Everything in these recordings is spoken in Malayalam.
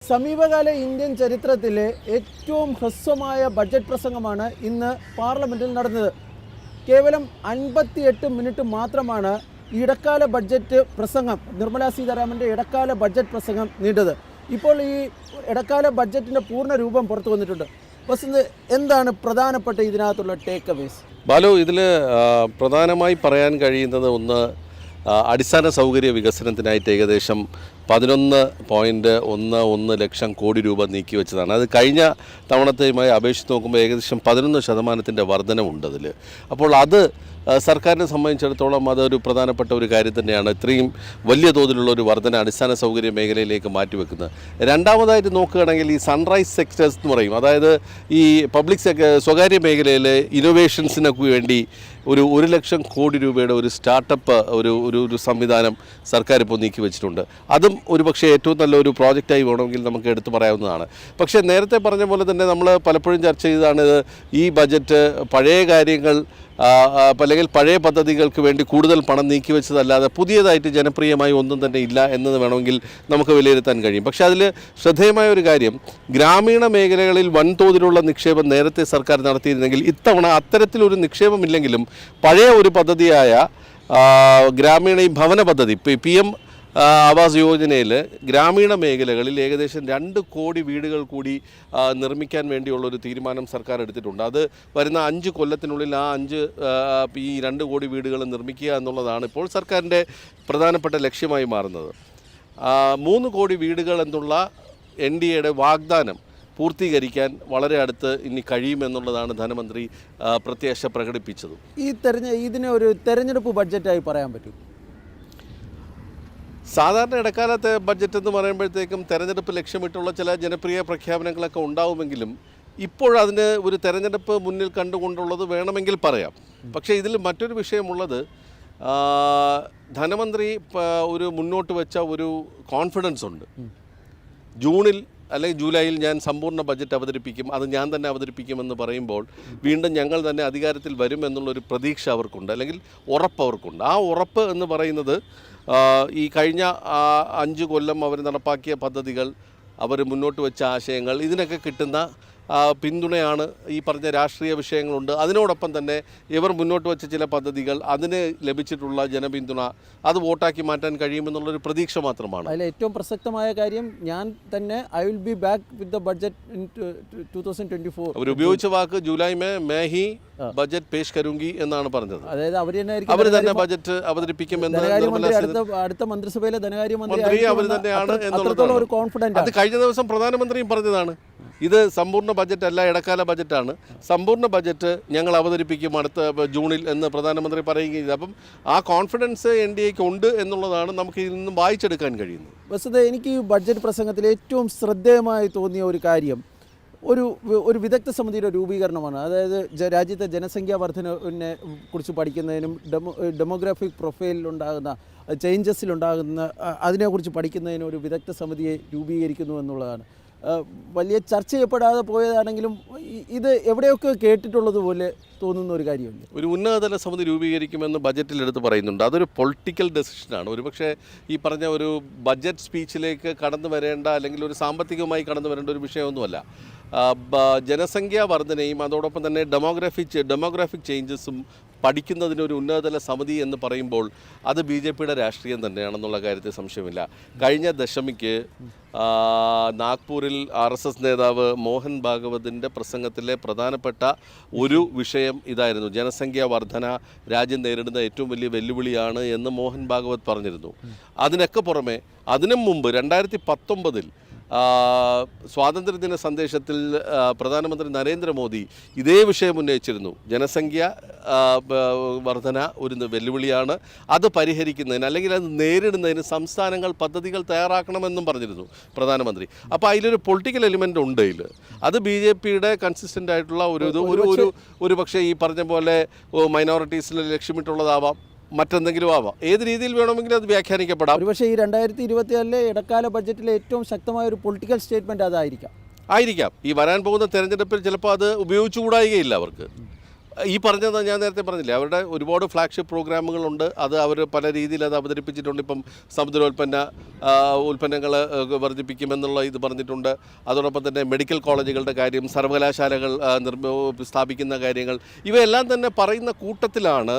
സമീപകാല ഇന്ത്യൻ ചരിത്രത്തിലെ ഏറ്റവും ഹ്രസ്വമായ ബഡ്ജറ്റ് പ്രസംഗമാണ് ഇന്ന് പാർലമെൻറ്റിൽ നടന്നത്. കേവലം 58 മിനിറ്റ് മാത്രമാണ് ഇടക്കാല ബഡ്ജറ്റ് പ്രസംഗം, നിർമ്മലാ സീതാരാമൻ്റെ ഇടക്കാല ബഡ്ജറ്റ് പ്രസംഗം നീണ്ടത്. ഇപ്പോൾ ഈ ഇടക്കാല ബഡ്ജറ്റിൻ്റെ പൂർണ്ണ രൂപം പുറത്തു വന്നിട്ടുണ്ട്. വസന്ത്, എന്താണ് പ്രധാനപ്പെട്ട ഇതിനകത്തുള്ള ടേക്ക് അവേസ്? ബാലു, ഇതിൽ പ്രധാനമായി പറയാൻ കഴിയുന്നത് ഒന്ന്, അടിസ്ഥാന സൗകര്യ വികസനത്തിനായിട്ട് ഏകദേശം 11.11 ലക്ഷം കോടി രൂപ നീക്കിവെച്ചതാണ്. അത് കഴിഞ്ഞ തവണത്തെയുമായി അപേക്ഷിച്ച് നോക്കുമ്പോൾ ഏകദേശം 11% വർധനവുണ്ട് അതിൽ. അപ്പോൾ അത് സർക്കാരിനെ സംബന്ധിച്ചിടത്തോളം അതൊരു പ്രധാനപ്പെട്ട ഒരു കാര്യം തന്നെയാണ്, ഇത്രയും വലിയ തോതിലുള്ള ഒരു വർധന അടിസ്ഥാന സൗകര്യ മേഖലയിലേക്ക് മാറ്റിവെക്കുന്നത്. രണ്ടാമതായിട്ട് നോക്കുകയാണെങ്കിൽ ഈ സൺറൈസ് സെക്ടേഴ്സ് എന്ന് പറയും, അതായത് ഈ സ്വകാര്യ മേഖലയിലെ ഇന്നോവേഷൻസിനൊക്കെ വേണ്ടി ഒരു 1 ലക്ഷം കോടി രൂപയുടെ ഒരു സ്റ്റാർട്ടപ്പ് ഒരു സംവിധാനം സർക്കാർ ഇപ്പോൾ നീക്കി വെച്ചിട്ടുണ്ട്. അതും ഒരുപക്ഷെ ഏറ്റവും നല്ലൊരു പ്രോജക്റ്റായി വേണമെങ്കിൽ നമുക്ക് എടുത്തു പറയാവുന്നതാണ്. പക്ഷേ നേരത്തെ പറഞ്ഞ പോലെ തന്നെ നമ്മൾ പലപ്പോഴും ചർച്ച ചെയ്തതാണ്, ഈ ബജറ്റ് പഴയ കാര്യങ്ങൾ അല്ലെങ്കിൽ പഴയ പദ്ധതികൾക്ക് വേണ്ടി കൂടുതൽ പണം നീക്കി വെച്ചതല്ലാതെ പുതിയതായിട്ട് ജനപ്രിയമായി ഒന്നും തന്നെ ഇല്ല എന്നത് വേണമെങ്കിൽ നമുക്ക് വിലയിരുത്താൻ കഴിയും. പക്ഷേ അതിൽ ശ്രദ്ധേയമായ ഒരു കാര്യം, ഗ്രാമീണ മേഖലകളിൽ വൻതോതിലുള്ള നിക്ഷേപം നേരത്തെ സർക്കാർ നടത്തിയിരുന്നെങ്കിൽ ഇത്തവണ അത്തരത്തിലൊരു നിക്ഷേപമില്ലെങ്കിലും പഴയ ഒരു പദ്ധതിയായ ഗ്രാമീണ ഈ ഭവന പദ്ധതി PM ആവാസ് യോജനയിൽ ഗ്രാമീണ മേഖലകളിൽ ഏകദേശം 2 കോടി വീടുകൾ കൂടി നിർമ്മിക്കാൻ വേണ്ടിയുള്ളൊരു തീരുമാനം സർക്കാർ എടുത്തിട്ടുണ്ട്. അത് വരുന്ന 5 കൊല്ലത്തിനുള്ളിൽ ഈ 2 കോടി വീടുകൾ നിർമ്മിക്കുക എന്നുള്ളതാണ് ഇപ്പോൾ സർക്കാരിൻ്റെ പ്രധാനപ്പെട്ട ലക്ഷ്യമായി മാറുന്നത്. 3 കോടി വീടുകൾ എന്നുള്ള NDAയുടെ വാഗ്ദാനം പൂർത്തീകരിക്കാൻ വളരെ അടുത്ത് ഇനി കഴിയുമെന്നുള്ളതാണ് ധനമന്ത്രി പ്രത്യാശ പ്രകടിപ്പിച്ചത്. ഇതിനെ ഒരു തെരഞ്ഞെടുപ്പ് ബഡ്ജറ്റായി പറയാൻ പറ്റും? സാധാരണ ഇടക്കാലത്തെ ബഡ്ജറ്റ് എന്ന് പറയുമ്പോഴത്തേക്കും തെരഞ്ഞെടുപ്പ് ലക്ഷ്യമിട്ടുള്ള ചില ജനപ്രിയ പ്രഖ്യാപനങ്ങളൊക്കെ ഉണ്ടാവുമെങ്കിലും ഇപ്പോഴതിന് ഒരു തെരഞ്ഞെടുപ്പ് മുന്നിൽ കണ്ടുകൊണ്ടുള്ളത് വേണമെങ്കിൽ പറയാം. പക്ഷേ ഇതിൽ മറ്റൊരു വിഷയമുള്ളത്, ധനമന്ത്രി മുന്നോട്ട് വെച്ച ഒരു കോൺഫിഡൻസ് ഉണ്ട്. ജൂണിൽ അല്ലെങ്കിൽ ജൂലൈയിൽ ഞാൻ സമ്പൂർണ്ണ ബഡ്ജറ്റ് അവതരിപ്പിക്കും, അത് ഞാൻ തന്നെ അവതരിപ്പിക്കുമെന്ന് പറയുമ്പോൾ വീണ്ടും ഞങ്ങൾ തന്നെ അധികാരത്തിൽ വരും എന്നുള്ളൊരു പ്രതീക്ഷ അവർക്കുണ്ട്, അല്ലെങ്കിൽ ഉറപ്പ് അവർക്കുണ്ട്. ആ ഉറപ്പ് എന്ന് പറയുന്നത് ഈ കഴിഞ്ഞ 5 കൊല്ലം അവർ നടപ്പാക്കിയ പദ്ധതികൾ, അവർ മുന്നോട്ട് വെച്ച ആശയങ്ങൾ, ഇതിനൊക്കെ കിട്ടുന്ന പിന്തുണയാണ്. ഈ പറഞ്ഞ രാഷ്ട്രീയ വിഷയങ്ങളുണ്ട്, അതിനോടൊപ്പം തന്നെ ഇവർ മുന്നോട്ട് വെച്ച ചില പദ്ധതികൾ, അതിന് ലഭിച്ചിട്ടുള്ള ജനപിന്തുണ, അത് വോട്ടാക്കി മാറ്റാൻ കഴിയുമെന്നുള്ളൊരു പ്രതീക്ഷ മാത്രമാണ്. അതിൽ ഏറ്റവും പ്രസക്തമായ കാര്യം, ഞാൻ തന്നെ I will be back with the budget in 2024. അവർ ഉപയോഗിച്ച വാക്ക് ജൂലൈ മേ ഹി ബഡ്ജറ്റ് പേഷ് കരുങ്കി എന്നാണ് പറഞ്ഞത്. അതായത് അവർ തന്നെ ബഡ്ജറ്റ് അവതരിപ്പിക്കുമെന്ന് അടുത്ത മന്ത്രിസഭയിലെ ധനകാര്യമന്ത്രി അവർ തന്നെയാണ് എന്നുള്ളത്. അത് കഴിഞ്ഞ ദിവസം പ്രധാനമന്ത്രിയും പറഞ്ഞതാണ്, ഇത് സമ്പൂർണ്ണ ബജറ്റ് അല്ല, ഇടക്കാല ബജറ്റാണ്. സമ്പൂർണ്ണ ബജറ്റ് ഞങ്ങൾ അവതരിപ്പിക്കും അടുത്ത ജൂണിൽ എന്ന് പ്രധാനമന്ത്രി പറയുകയും. അപ്പം ആ കോൺഫിഡൻസ് NDAക്ക് ഉണ്ട് എന്നുള്ളതാണ് നമുക്ക് ഇതിൽ നിന്നും വായിച്ചെടുക്കാൻ കഴിയുന്നത്. വസ്തുത, എനിക്ക് ഈ ബഡ്ജറ്റ് പ്രസംഗത്തിൽ ഏറ്റവും ശ്രദ്ധേയമായി തോന്നിയ ഒരു കാര്യം ഒരു വിദഗ്ധ സമിതിയുടെ രൂപീകരണമാണ്. അതായത് രാജ്യത്തെ ജനസംഖ്യാ വർധനവിനെ കുറിച്ച് പഠിക്കുന്നതിനും ഡെമോഗ്രാഫിക് പ്രൊഫൈലിലുണ്ടാകുന്ന ചേഞ്ചസിലുണ്ടാകുന്ന അതിനെക്കുറിച്ച് പഠിക്കുന്നതിനും ഒരു വിദഗ്ധ സമിതിയെ രൂപീകരിക്കുന്നു എന്നുള്ളതാണ്. വലിയ ചർച്ച ചെയ്യപ്പെടാതെ പോയതാണെങ്കിലും ഇത് എവിടെയൊക്കെ കേട്ടിട്ടുള്ളതുപോലെ തോന്നുന്ന ഒരു കാര്യമുണ്ട്. ഒരു ഉന്നതതല സമിതി രൂപീകരിക്കുമെന്ന് ബജറ്റിൽ എടുത്ത് പറയുന്നുണ്ട്. അതൊരു പൊളിറ്റിക്കൽ ഡെസിഷനാണ്. ഒരുപക്ഷെ ഈ പറഞ്ഞ ഒരു ബഡ്ജറ്റ് സ്പീച്ചിലേക്ക് കടന്നു വരേണ്ട, അല്ലെങ്കിൽ ഒരു സാമ്പത്തികമായി കടന്നു വരേണ്ട ഒരു വിഷയമൊന്നുമല്ല. ജനസംഖ്യാ വർധനയും അതോടൊപ്പം തന്നെ ഡെമോഗ്രാഫിക് ചേഞ്ചസും പഠിക്കുന്നതിനൊരു ഉന്നതതല സമിതി എന്ന് പറയുമ്പോൾ അത് BJPയുടെ രാഷ്ട്രീയം തന്നെയാണെന്നുള്ള കാര്യത്തിൽ സംശയമില്ല. കഴിഞ്ഞ ദശമിക്ക് നാഗ്പൂരിൽ RSS നേതാവ് മോഹൻ ഭാഗവതിൻ്റെ പ്രസംഗത്തിലെ പ്രധാനപ്പെട്ട ഒരു വിഷയം ഇതായിരുന്നു, ജനസംഖ്യാ വർധന രാജ്യം നേരിടുന്ന ഏറ്റവും വലിയ വെല്ലുവിളിയാണ് എന്ന് മോഹൻ ഭാഗവത് പറഞ്ഞിരുന്നു. അതിനൊക്കെ പുറമെ അതിനും മുമ്പ് 2019 സ്വാതന്ത്ര്യദിന സന്ദേശത്തിൽ പ്രധാനമന്ത്രി നരേന്ദ്രമോദി ഇതേ വിഷയം ഉന്നയിച്ചിരുന്നു. ജനസംഖ്യ വർധന ഒരു വെല്ലുവിളിയാണ്, അത് പരിഹരിക്കുന്നതിന് അല്ലെങ്കിൽ അത് നേരിടുന്നതിന് സംസ്ഥാനങ്ങൾ പദ്ധതികൾ തയ്യാറാക്കണമെന്നും പറഞ്ഞിരുന്നു പ്രധാനമന്ത്രി. അപ്പോൾ അതിലൊരു പൊളിറ്റിക്കൽ എലിമെൻ്റ് ഉണ്ട് ഇതിൽ. അത് BJPയുടെ കൺസിസ്റ്റൻ്റ് ആയിട്ടുള്ള ഒരു പക്ഷേ ഈ പറഞ്ഞ പോലെ മൈനോറിറ്റീസിനെ ലക്ഷ്യമിട്ടുള്ളതാവാം, മറ്റെന്തെങ്കിലും ആവാം. ഏത് രീതിയിൽ വേണമെങ്കിലും അത് വ്യാഖ്യാനിക്കപ്പെടാം. ഒരുപക്ഷെ ഈ 2024 ഇടക്കാല ബഡ്ജറ്റിലെ ഏറ്റവും ശക്തമായ ഒരു പൊളിറ്റിക്കൽ സ്റ്റേറ്റ്മെൻറ്റ് ആയിരിക്കാം. ഈ വരാൻ പോകുന്ന തെരഞ്ഞെടുപ്പിൽ ചിലപ്പോൾ അത് ഉപയോഗിച്ചുകൂടായികയില്ല അവർക്ക്. ഈ പറഞ്ഞത് ഞാൻ നേരത്തെ പറഞ്ഞില്ലേ, അവരുടെ ഒരുപാട് ഫ്ലാഗ്ഷിപ്പ് പ്രോഗ്രാമുകളുണ്ട്. അത് അവർ പല രീതിയിൽ അത് അവതരിപ്പിച്ചിട്ടുണ്ട്. ഇപ്പം ഉൽപ്പന്നങ്ങൾ വർദ്ധിപ്പിക്കുമെന്നുള്ള ഇത് പറഞ്ഞിട്ടുണ്ട്. അതോടൊപ്പം തന്നെ മെഡിക്കൽ കോളേജുകളുടെ കാര്യം, സർവകലാശാലകൾ സ്ഥാപിക്കുന്ന കാര്യങ്ങൾ, ഇവയെല്ലാം തന്നെ പറയുന്ന കൂട്ടത്തിലാണ്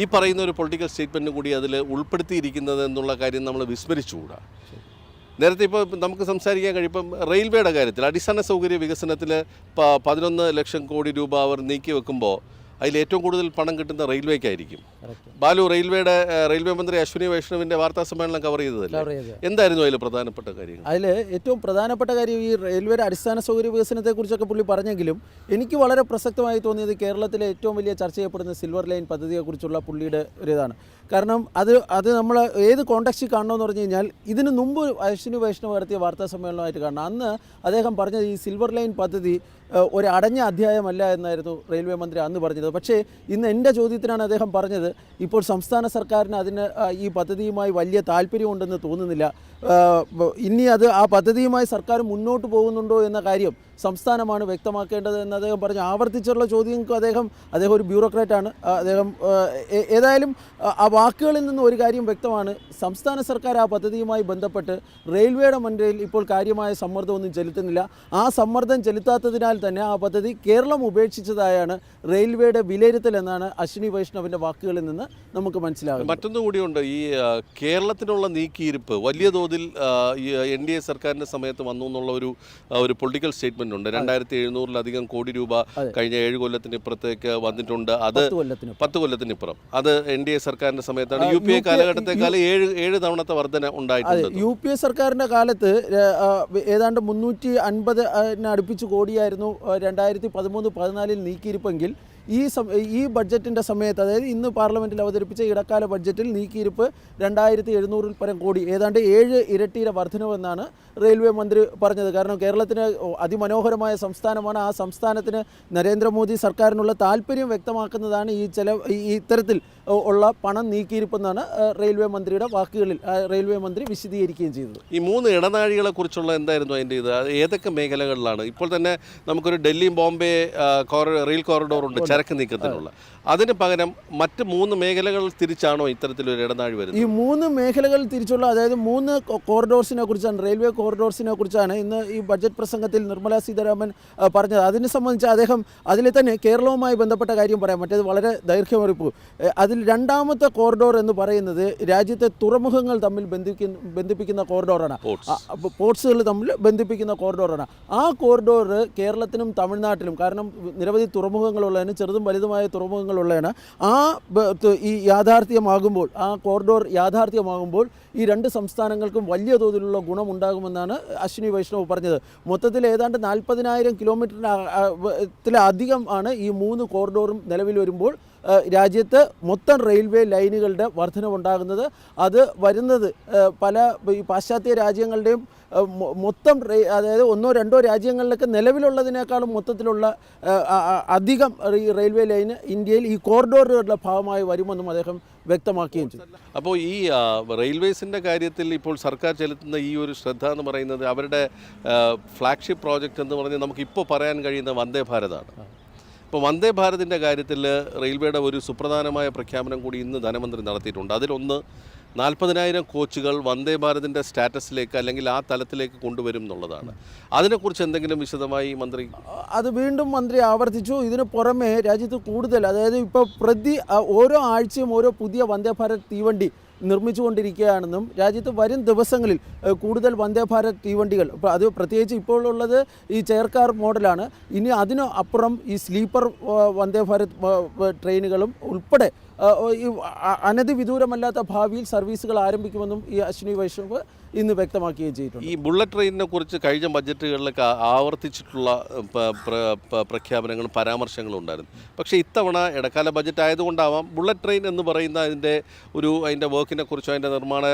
ഈ പറയുന്ന ഒരു പൊളിറ്റിക്കൽ സ്റ്റേറ്റ്മെൻറ്റും കൂടി അതിൽ ഉൾപ്പെടുത്തിയിരിക്കുന്നത് എന്നുള്ള കാര്യം നമ്മൾ വിസ്മരിച്ചുകൂടാ. നേരത്തെ ഇപ്പോൾ നമുക്ക് സംസാരിക്കാൻ കഴിയും. ഇപ്പം റെയിൽവേയുടെ കാര്യത്തിൽ അടിസ്ഥാന സൗകര്യ വികസനത്തിൽ 11 ലക്ഷം കോടി രൂപ അവർ നീക്കി വെക്കുമ്പോൾ അതിൽ ഏറ്റവും കൂടുതൽ പണം കിട്ടുന്ന റെയിൽവേക്കായിരിക്കും. ബാലു, റെയിൽവേ മന്ത്രി അശ്വിനി വൈഷ്ണവിൻ്റെ വാർത്താ സമ്മേളനം കവർ ചെയ്തതല്ലേ? എന്തായിരുന്നു അതിൽ പ്രധാനപ്പെട്ട കാര്യങ്ങൾ? അതിൽ ഏറ്റവും പ്രധാനപ്പെട്ട കാര്യം ഈ റെയിൽവേയുടെ അടിസ്ഥാന സൗകര്യ വികസനത്തെക്കുറിച്ചൊക്കെ പുള്ളി പറഞ്ഞെങ്കിലും എനിക്ക് വളരെ പ്രസക്തമായി തോന്നിയത് കേരളത്തിലെ ഏറ്റവും വലിയ ചർച്ച ചെയ്യപ്പെടുന്ന സിൽവർ ലൈൻ പദ്ധതിയെക്കുറിച്ചുള്ള പുള്ളിയുടെ ഒരു ഇതാണ്. കാരണം അത് നമ്മൾ ഏത് കോണ്ടക്സ്റ്റിൽ കാണണമെന്ന് പറഞ്ഞു കഴിഞ്ഞാൽ ഇതിന് മുമ്പ് അശ്വിനി വൈഷ്ണവ് നടത്തിയ വാർത്താ സമ്മേളനമായിട്ട് കാണണം. അന്ന് അദ്ദേഹം പറഞ്ഞത് ഈ സിൽവർ ലൈൻ പദ്ധതി ഒരു അടഞ്ഞ അധ്യായമല്ല എന്നായിരുന്നു റെയിൽവേ മന്ത്രി അന്ന് പറഞ്ഞത്. പക്ഷേ ഇന്ന് എൻ്റെ ചോദ്യത്തിനാണ് അദ്ദേഹം പറഞ്ഞത് ഇപ്പോൾ സംസ്ഥാന സർക്കാരിന് അതിന് ഈ പദ്ധതിയുമായി വലിയ താല്പര്യമുണ്ടെന്ന് തോന്നുന്നില്ല. ഇനി ആ പദ്ധതിയുമായി സർക്കാർ മുന്നോട്ട് പോകുന്നുണ്ടോ എന്ന കാര്യം സംസ്ഥാനമാണ് വ്യക്തമാക്കേണ്ടത് എന്ന് അദ്ദേഹം പറഞ്ഞു. ആവർത്തിച്ചുള്ള ചോദ്യങ്ങൾക്ക് അദ്ദേഹം ഒരു ബ്യൂറോക്രാറ്റാണ്. അദ്ദേഹം ഏതായാലും ആ വാക്കുകളിൽ നിന്ന് ഒരു കാര്യം വ്യക്തമാണ്, സംസ്ഥാന സർക്കാർ ആ പദ്ധതിയുമായി ബന്ധപ്പെട്ട് റെയിൽവേയുടെ മുന്നിൽ ഇപ്പോൾ കാര്യമായ സമ്മർദ്ദമൊന്നും ചെലുത്തുന്നില്ല. ആ സമ്മർദ്ദം ചെലുത്താത്തതിനാൽ തന്നെ ആ പദ്ധതി കേരളം ഉപേക്ഷിച്ചതായാണ് റെയിൽവേയുടെ വിലയിരുത്തൽ എന്നാണ് അശ്വിനി വൈഷ്ണവിൻ്റെ വാക്കുകളിൽ നിന്ന് നമുക്ക് മനസ്സിലാകുന്നത്. മറ്റൊന്നും കൂടിയുണ്ട്, ഈ കേരളത്തിനുള്ള നീക്കിയിരിപ്പ് വലിയ തോതിൽ NDA സർക്കാരിൻ്റെ സമയത്ത് വന്നു എന്നുള്ള ഒരു പൊളിറ്റിക്കൽ സ്റ്റേറ്റ്മെന്റ് ഉണ്ട്. 2700-ലധികം കോടി രൂപ കഴിഞ്ഞ 7 കൊല്ലത്തിനിപ്പുറത്തേക്ക് വന്നിട്ടുണ്ട്. അത് 10 കൊല്ലത്തിനിപ്പുറം അത് NDA സർക്കാരിന്റെ സമയത്താണ്. UPA കാലഘട്ടത്തെക്കാൾ 7 തവണത്തെ വർധന ഉണ്ടായിട്ടുണ്ട്. UPA സർക്കാരിന്റെ കാലത്ത് ഏതാണ്ട് 350 അടുപ്പിച്ച് കോടിയായിരുന്നു 2013-14 നീക്കിയിരിപ്പെങ്കിൽ ഈ ബഡ്ജറ്റിൻ്റെ സമയത്ത്, അതായത് ഇന്ന് പാർലമെൻറ്റിൽ അവതരിപ്പിച്ച ഇടക്കാല ബഡ്ജറ്റിൽ നീക്കിയിരിപ്പ് 2700-ൽ പരം കോടി, ഏതാണ്ട് 7 ഇരട്ടിയുടെ വർധനവെന്നാണ് റെയിൽവേ മന്ത്രി പറഞ്ഞത്. കാരണം കേരളത്തിന് അതിമനോഹരമായ സംസ്ഥാനമാണ്. ആ സംസ്ഥാനത്തിന് നരേന്ദ്രമോദി സർക്കാരിനുള്ള താല്പര്യം വ്യക്തമാക്കുന്നതാണ് ഈ ഇത്തരത്തിൽ ഉള്ള പണം നീക്കിയിരിപ്പെന്നാണ് റെയിൽവേ മന്ത്രിയുടെ വാക്കുകളിൽ റെയിൽവേ മന്ത്രി വിശദീകരിക്കുകയും ചെയ്തത്. ഈ 3 ഇടനാഴികളെ കുറിച്ചുള്ള എന്തായിരുന്നു അതിൻ്റെ ഇത്? ഏതൊക്കെ മേഖലകളിലാണ്? ഇപ്പോൾ തന്നെ നമുക്കൊരു ഡൽഹി ബോംബെ റെയിൽ കോറിഡോർ ഉണ്ട് ചരക്ക് നീക്കത്തിനുള്ള. അതിന് പകരം മറ്റ് 3 മേഖലകൾ തിരിച്ചാണോ ഇത്തരത്തിലൊരു ഇടനാഴി വരുന്നത്? ഈ 3 മേഖലകൾ തിരിച്ചുള്ള, അതായത് 3 കോറിഡോർസിനെ കുറിച്ചാണ്, റെയിൽവേ കോറിഡോർസിനെ കുറിച്ചാണ് ഇന്ന് ഈ ബഡ്ജറ്റ് പ്രസംഗത്തിൽ നിർമ്മലാ സീതാരാമൻ പറഞ്ഞത്. അതിനെ സംബന്ധിച്ച് അദ്ദേഹം അതിൽ തന്നെ കേരളവുമായി ബന്ധപ്പെട്ട കാര്യം പറയാം. മറ്റേത് വളരെ ദൈർഘ്യമറിയിപ്പ്. അതിൽ രണ്ടാമത്തെ കോറിഡോർ എന്ന് പറയുന്നത് രാജ്യത്തെ തുറമുഖങ്ങൾ തമ്മിൽ ബന്ധിപ്പിക്കുന്ന കോറിഡോറാണ്. പോർട്സുകൾ തമ്മിൽ ബന്ധിപ്പിക്കുന്ന കോറിഡോറാണ്. ആ കോറിഡോർ കേരളത്തിനും തമിഴ്നാട്ടിലും, കാരണം നിരവധി തുറമുഖങ്ങളുള്ളതിന്, ചെറുതും വലുതുമായ തുറമുഖങ്ങളുള്ളതാണ്. ഈ യാഥാർത്ഥ്യമാകുമ്പോൾ, ആ കോറിഡോർ യാഥാർത്ഥ്യമാകുമ്പോൾ ഈ 2 സംസ്ഥാനങ്ങൾക്കും വലിയ തോതിലുള്ള ഗുണമുണ്ടാകുമെന്നാണ് അശ്വിനി വൈഷ്ണവ് പറഞ്ഞത്. മൊത്തത്തിൽ ഏതാണ്ട് 40,000 കിലോമീറ്ററിലധികം ആണ് ഈ 3 കോറിഡോറും നിലവിൽ വരുമ്പോൾ രാജ്യത്ത് മൊത്തം റെയിൽവേ ലൈനുകളുടെ വർധനവുണ്ടാകുന്നത്. അത് വരുന്നത് പല ഈ പാശ്ചാത്യ രാജ്യങ്ങളുടെയും മൊത്തം അതായത് 1-2 രാജ്യങ്ങളിലൊക്കെ നിലവിലുള്ളതിനേക്കാളും മൊത്തത്തിലുള്ള അധികം ഈ റെയിൽവേ ലൈന് ഇന്ത്യയിൽ ഈ കോറിഡോറുകളുടെ ഭാഗമായി വരുമെന്നും അദ്ദേഹം വ്യക്തമാക്കുകയും ചെയ്തു. അപ്പോൾ ഈ റെയിൽവേസിൻ്റെ കാര്യത്തിൽ ഇപ്പോൾ സർക്കാർ ചെലുത്തുന്ന ഈ ഒരു ശ്രദ്ധ എന്ന് പറയുന്നത് അവരുടെ ഫ്ലാഗ്ഷിപ്പ് പ്രോജക്റ്റ് എന്ന് പറഞ്ഞാൽ നമുക്കിപ്പോൾ പറയാൻ കഴിയുന്ന വന്ദേ ഭാരതാണ്. ഇപ്പോൾ വന്ദേ ഭാരതിൻ്റെ കാര്യത്തിൽ റെയിൽവേയുടെ ഒരു സുപ്രധാനമായ പ്രഖ്യാപനം കൂടി ഇന്ന് ധനമന്ത്രി നടത്തിയിട്ടുണ്ട്. അതിലൊന്ന് 40,000 കോച്ചുകൾ വന്ദേ ഭാരതിൻ്റെ സ്റ്റാറ്റസിലേക്ക് അല്ലെങ്കിൽ ആ തലത്തിലേക്ക് കൊണ്ടുവരും എന്നുള്ളതാണ്. അതിനെക്കുറിച്ച് എന്തെങ്കിലും വിശദമായി മന്ത്രി? അത് വീണ്ടും മന്ത്രി ആവർത്തിച്ചു. ഇതിന് പുറമെ രാജ്യത്ത് കൂടുതൽ, അതായത് ഇപ്പോൾ ഓരോ ആഴ്ചയും ഓരോ പുതിയ വന്ദേ ഭാരത് തീവണ്ടി നിർമ്മിച്ചുകൊണ്ടിരിക്കുകയാണെന്നും രാജ്യത്ത് വരും ദിവസങ്ങളിൽ കൂടുതൽ വന്ദേ ഭാരത് തീവണ്ടികൾ, ഇപ്പോൾ അത് പ്രത്യേകിച്ച് ഇപ്പോൾ ഉള്ളത് ഈ ചെയർ കാർ മോഡലാണ്, ഇനി അതിന് അപ്പുറം ഈ സ്ലീപ്പർ വന്ദേ ഭാരത് ട്രെയിനുകളും ഉൾപ്പെടെ ഈ അനധിവിദൂരമല്ലാത്ത ഭാവിയിൽ സർവീസുകൾ ആരംഭിക്കുമെന്നും ഈ അശ്വിനി വൈഷ്ണവ് ഇന്ന് വ്യക്തമാക്കുകയും ചെയ്തിട്ടുണ്ട്. ഈ ബുള്ളറ്റ് ട്രെയിനിനെ കുറിച്ച് കഴിഞ്ഞ ബഡ്ജറ്റുകളിലൊക്കെ ആവർത്തിച്ചിട്ടുള്ള പ്രഖ്യാപനങ്ങളും പരാമർശങ്ങളും ഉണ്ടായിരുന്നു. പക്ഷേ ഇത്തവണ ഇടക്കാല ബഡ്ജറ്റ് ആയതുകൊണ്ടാവാം ബുള്ളറ്റ് ട്രെയിൻ എന്ന് പറയുന്ന അതിൻ്റെ വർക്കിനെ കുറിച്ചോ അതിൻ്റെ നിർമ്മാണ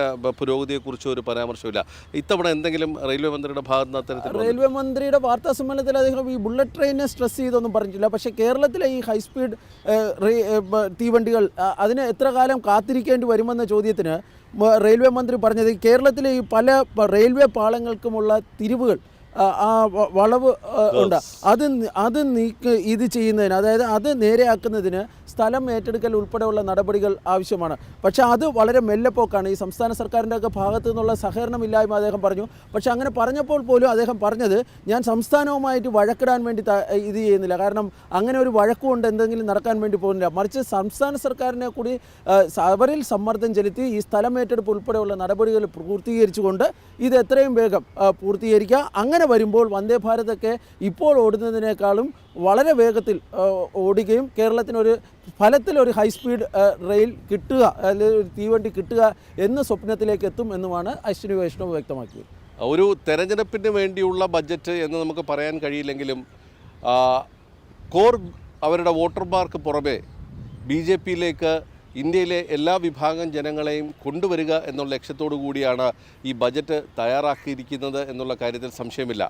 പുരോഗതിയെക്കുറിച്ചോ ഒരു പരാമർശമില്ല. ഇത്തവണ എന്തെങ്കിലും റെയിൽവേ മന്ത്രിയുടെ ഭാഗത്ത് നിന്ന് അത്തരത്തിൽ? റെയിൽവേ മന്ത്രിയുടെ വാർത്താ സമ്മേളനത്തിൽ അദ്ദേഹം ഈ ബുള്ളറ്റ് ട്രെയിനെ സ്ട്രെസ് ചെയ്തൊന്നും പറഞ്ഞിട്ടില്ല. പക്ഷേ കേരളത്തിലെ ഈ ഹൈസ്പീഡ് തീവണ്ടികൾ അതിന് എത്ര കാലം കാത്തിരിക്കേണ്ടി വരുമെന്ന ചോദ്യത്തിന് റെയിൽവേ മന്ത്രി പറഞ്ഞത് കേരളത്തിലെ ഈ പല റെയിൽവേ പാളങ്ങൾക്കുമുള്ള തിരിവുകൾ വളവ് ഉണ്ട്. അത് ഇത് ചെയ്യുന്നതിന്, അതായത് അത് നേരെയാക്കുന്നതിന് സ്ഥലം ഏറ്റെടുക്കൽ ഉൾപ്പെടെയുള്ള നടപടികൾ ആവശ്യമാണ്. പക്ഷേ അത് വളരെ മെല്ലെപ്പോക്കാണ്. ഈ സംസ്ഥാന സർക്കാരിൻ്റെ ഒക്കെ ഭാഗത്തു നിന്നുള്ള സഹകരണമില്ലായ്മ അദ്ദേഹം പറഞ്ഞു. പക്ഷേ അങ്ങനെ പറഞ്ഞപ്പോൾ പോലും അദ്ദേഹം പറഞ്ഞത്, ഞാൻ സംസ്ഥാനവുമായിട്ട് വഴക്കിടാൻ വേണ്ടി ഇത് ചെയ്യുന്നില്ല, കാരണം അങ്ങനെ ഒരു വഴക്കുകൊണ്ട് എന്തെങ്കിലും നടക്കാൻ വേണ്ടി പോകുന്നില്ല, മറിച്ച് സംസ്ഥാന സർക്കാരിനെ കൂടി അവരിൽ സമ്മർദ്ദം ചെലുത്തി ഈ സ്ഥലം ഏറ്റെടുപ്പ് ഉൾപ്പെടെയുള്ള നടപടികൾ പൂർത്തീകരിച്ചുകൊണ്ട് ഇത് എത്രയും വേഗം പൂർത്തീകരിക്കുക. അങ്ങനെ വരുമ്പോൾ വന്ദേ ഭാരതൊക്കെ ഇപ്പോൾ ഓടുന്നതിനേക്കാളും വളരെ വേഗത്തിൽ ഓടുകയും കേരളത്തിനൊരു ഫലത്തിലൊരു ഹൈസ്പീഡ് റെയിൽ കിട്ടുക, അല്ലെങ്കിൽ ഒരു തീവണ്ടി കിട്ടുക എന്ന സ്വപ്നത്തിലേക്ക് എത്തും എന്നുമാണ് അശ്വിനി വൈഷ്ണവ് വ്യക്തമാക്കിയത്. ഒരു തെരഞ്ഞെടുപ്പിന് വേണ്ടിയുള്ള ബഡ്ജറ്റ് എന്ന് നമുക്ക് പറയാൻ കഴിയില്ലെങ്കിലും കോർ അവരുടെ വോട്ടർമാർക്ക് പുറമെ BJPയിലേക്ക് ഇന്ത്യയിലെ എല്ലാ വിഭാഗം ജനങ്ങളെയും കൊണ്ടുവരിക എന്നുള്ള ലക്ഷ്യത്തോടു കൂടിയാണ് ഈ ബജറ്റ് തയ്യാറാക്കിയിരിക്കുന്നത് എന്നുള്ള കാര്യത്തിൽ സംശയമില്ല.